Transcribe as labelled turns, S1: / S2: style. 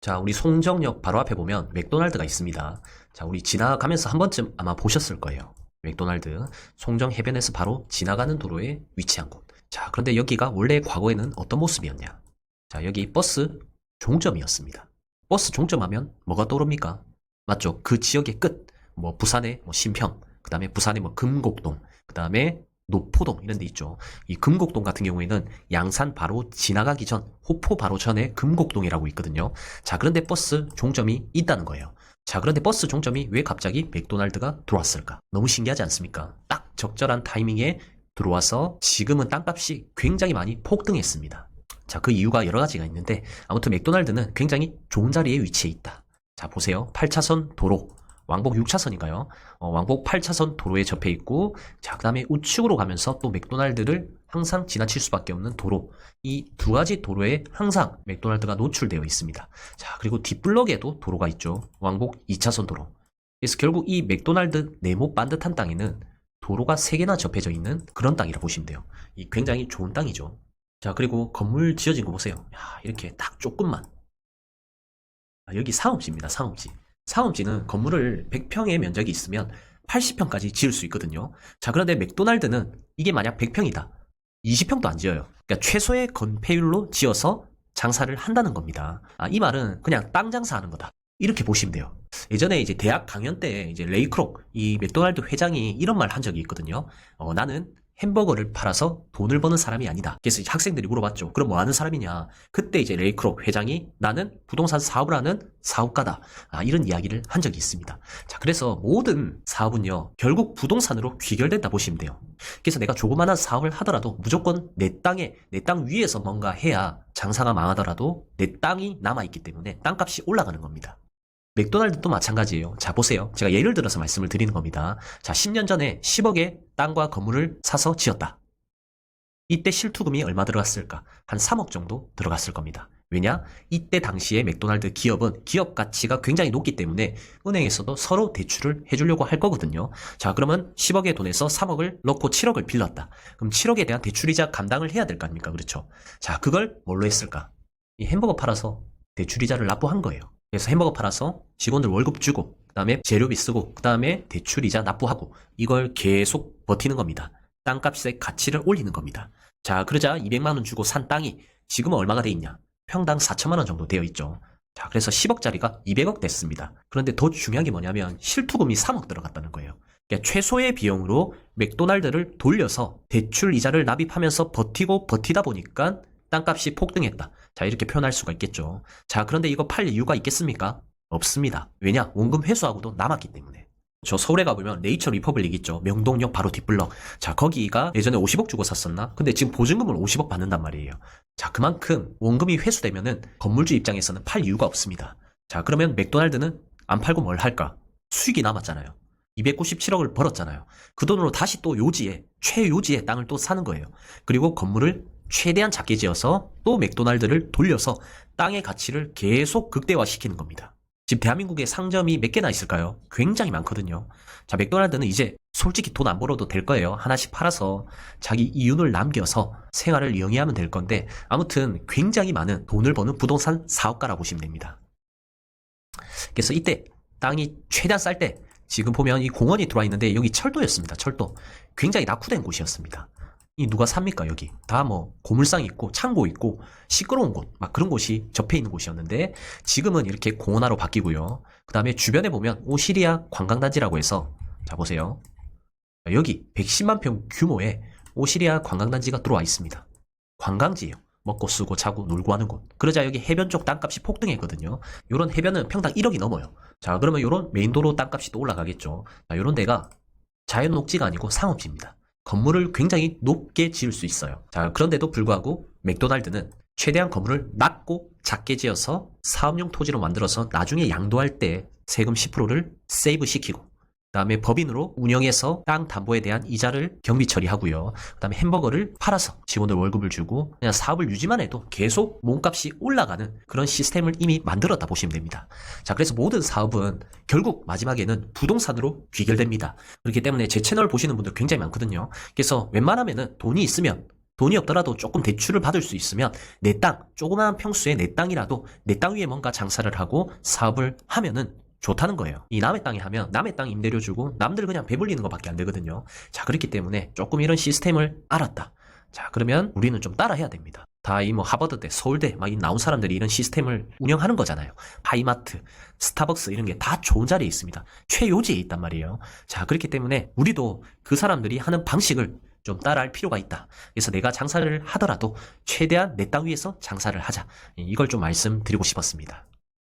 S1: 자, 우리 송정역 바로 앞에 보면 맥도날드가 있습니다. 자, 우리 지나가면서 한 번쯤 아마 보셨을 거예요. 맥도날드, 송정 해변에서 바로 지나가는 도로에 위치한 곳. 자, 그런데 여기가 원래 과거에는 어떤 모습이었냐? 자, 여기 버스 종점이었습니다. 버스 종점하면 뭐가 떠오릅니까? 맞죠? 그 지역의 끝. 뭐 부산의 신평, 그 다음에 부산의 금곡동, 그 다음에 노포동 이런 데 있죠. 이 금곡동 같은 경우에는 양산 바로 지나가기 전, 호포 바로 전에 금곡동이라고 있거든요. 자, 그런데 버스 종점이 있다는 거예요. 자, 그런데 버스 종점이 왜 갑자기 맥도날드가 들어왔을까? 너무 신기하지 않습니까? 딱 적절한 타이밍에 들어와서 지금은 땅값이 굉장히 많이 폭등했습니다. 자, 그 이유가 여러 가지가 있는데 아무튼 맥도날드는 굉장히 좋은 자리에 위치해 있다. 자, 보세요. 8차선 도로. 왕복 6차선인가요? 왕복 8차선 도로에 접해 있고, 자, 그 다음에 우측으로 가면서 또 맥도날드를 항상 지나칠 수밖에 없는 도로. 이 두 가지 도로에 항상 맥도날드가 노출되어 있습니다. 자, 그리고 뒷블럭에도 도로가 있죠. 왕복 2차선 도로. 그래서 결국 이 맥도날드 네모 반듯한 땅에는 도로가 3개나 접해져 있는 그런 땅이라 보시면 돼요. 이 굉장히 좋은 땅이죠. 자, 그리고 건물 지어진 거 보세요. 야, 이렇게 딱 조금만. 여기 상업지입니다. 상업지. 상업지는 건물을 100평의 면적이 있으면 80평까지 지을 수 있거든요. 자, 그런데 맥도날드는 이게 만약 100평이다. 20평도 안 지어요. 그러니까 최소의 건폐율로 지어서 장사를 한다는 겁니다. 이 말은 그냥 땅 장사하는 거다. 이렇게 보시면 돼요. 예전에 이제 대학 강연 때 이제 레이 크록, 이 맥도날드 회장이 이런 말 한 적이 있거든요. 나는 햄버거를 팔아서 돈을 버는 사람이 아니다. 그래서 이제 학생들이 물어봤죠. 그럼 뭐 하는 사람이냐? 그때 이제 레이 크록 회장이 나는 부동산 사업을 하는 사업가다. 이런 이야기를 한 적이 있습니다. 자, 그래서 모든 사업은요, 결국 부동산으로 귀결된다 보시면 돼요. 그래서 내가 조그마한 사업을 하더라도 무조건 내 땅에, 내 땅 위에서 뭔가 해야 장사가 망하더라도 내 땅이 남아있기 때문에 땅값이 올라가는 겁니다. 맥도날드도 마찬가지예요. 자, 보세요. 제가 예를 들어서 말씀을 드리는 겁니다. 자, 10년 전에 10억의 땅과 건물을 사서 지었다. 이때 실투금이 얼마 들어갔을까? 한 3억 정도 들어갔을 겁니다. 왜냐? 이때 당시에 맥도날드 기업은 기업 가치가 굉장히 높기 때문에 은행에서도 서로 대출을 해주려고 할 거거든요. 자, 그러면 10억의 돈에서 3억을 넣고 7억을 빌렸다. 그럼 7억에 대한 대출이자 감당을 해야 될 거 아닙니까? 그렇죠? 자, 그걸 뭘로 했을까? 이 햄버거 팔아서 대출이자를 납부한 거예요. 그래서 햄버거 팔아서 직원들 월급 주고, 그 다음에 재료비 쓰고, 그 다음에 대출이자 납부하고, 이걸 계속 버티는 겁니다. 땅값의 가치를 올리는 겁니다. 자, 그러자 200만원 주고 산 땅이 지금은 얼마가 돼 있냐? 평당 4천만원 정도 되어 있죠. 자, 그래서 10억짜리가 200억 됐습니다. 그런데 더 중요한 게 뭐냐면 실투금이 3억 들어갔다는 거예요. 그러니까 최소의 비용으로 맥도날드를 돌려서 대출 이자를 납입하면서 버티다 보니까 땅값이 폭등했다. 자, 이렇게 표현할 수가 있겠죠. 자, 그런데 이거 팔 이유가 있겠습니까? 없습니다. 왜냐? 원금 회수하고도 남았기 때문에. 저 서울에 가보면 네이처 리퍼블릭 있죠. 명동역 바로 뒷블럭. 자, 거기가 예전에 50억 주고 샀었나? 근데 지금 보증금을 50억 받는단 말이에요. 자, 그만큼 원금이 회수되면은 건물주 입장에서는 팔 이유가 없습니다. 자, 그러면 맥도날드는 안 팔고 뭘 할까? 수익이 남았잖아요. 297억을 벌었잖아요. 그 돈으로 다시 또 요지에, 최요지에 땅을 또 사는 거예요. 그리고 건물을 최대한 작게 지어서 또 맥도날드를 돌려서 땅의 가치를 계속 극대화시키는 겁니다. 지금 대한민국에 상점이 몇 개나 있을까요? 굉장히 많거든요. 자, 맥도날드는 이제 솔직히 돈 안 벌어도 될 거예요. 하나씩 팔아서 자기 이윤을 남겨서 생활을 영위하면 될 건데, 아무튼 굉장히 많은 돈을 버는 부동산 사업가라고 보시면 됩니다. 그래서 이때 땅이 최대한 쌀 때 지금 보면 이 공원이 들어와 있는데 여기 철도였습니다. 철도. 굉장히 낙후된 곳이었습니다. 이 누가 삽니까? 여기 다 고물상 있고 창고 있고 시끄러운 곳, 막 그런 곳이 접해 있는 곳이었는데 지금은 이렇게 공원화로 바뀌고요. 그 다음에 주변에 보면 오시리아 관광단지라고 해서, 자, 보세요. 여기 110만 평 규모의 오시리아 관광단지가 들어와 있습니다. 관광지예요. 먹고 쓰고 자고 놀고 하는 곳. 그러자 여기 해변 쪽 땅값이 폭등했거든요. 요런 해변은 평당 1억이 넘어요. 자, 그러면 요런 메인도로 땅값이 또 올라가겠죠. 자, 요런 데가 자연 녹지가 아니고 상업지입니다. 건물을 굉장히 높게 지을 수 있어요. 자, 그런데도 불구하고 맥도날드는 최대한 건물을 낮고 작게 지어서 사업용 토지로 만들어서 나중에 양도할 때 세금 10%를 세이브 시키고, 그 다음에 법인으로 운영해서 땅 담보에 대한 이자를 경비 처리하고요. 그 다음에 햄버거를 팔아서 직원들 월급을 주고 그냥 사업을 유지만 해도 계속 몸값이 올라가는 그런 시스템을 이미 만들었다 보시면 됩니다. 자, 그래서 모든 사업은 결국 마지막에는 부동산으로 귀결됩니다. 그렇기 때문에 제 채널 보시는 분들 굉장히 많거든요. 그래서 웬만하면은 돈이 있으면 돈이 없더라도 조금 대출을 받을 수 있으면 내 땅, 조그마한 평수의 내 땅이라도 내 땅 위에 뭔가 장사를 하고 사업을 하면은 좋다는 거예요. 이 남의 땅에 하면 남의 땅 임대료 주고 남들 그냥 배불리는 것밖에 안 되거든요. 자, 그렇기 때문에 조금 이런 시스템을 알았다. 자, 그러면 우리는 좀 따라 해야 됩니다. 다 이 뭐 하버드대, 서울대 막 이 나온 사람들이 이런 시스템을 운영하는 거잖아요. 하이마트, 스타벅스 이런 게 다 좋은 자리에 있습니다. 최요지에 있단 말이에요. 자, 그렇기 때문에 우리도 그 사람들이 하는 방식을 좀 따라할 필요가 있다. 그래서 내가 장사를 하더라도 최대한 내 땅 위에서 장사를 하자. 이걸 좀 말씀드리고 싶었습니다.